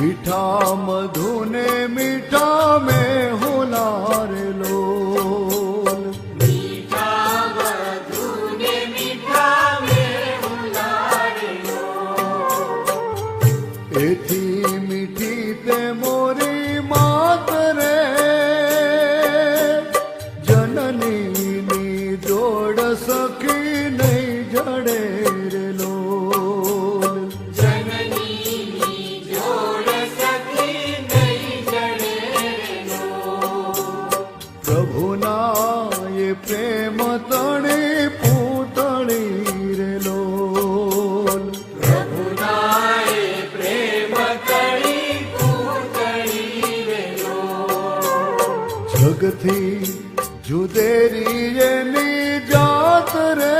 मीठा मधु ने मीठा में होलार लोल। मीठा मधु ने मीठा में होलार लोल। एथी मीठी ते मोरी मात रे जननी नी जोड़ सखी नहीं जड़े रे लोल। जननी नी जोड़ सखी नहीं जड़े रे लोल। प्रभुना ये प्रेम तणी पूतणी रे लोल। प्रभुना ये प्रेम तणी पूतणी रे लोल। जगथी जुदेरी एनी जात रे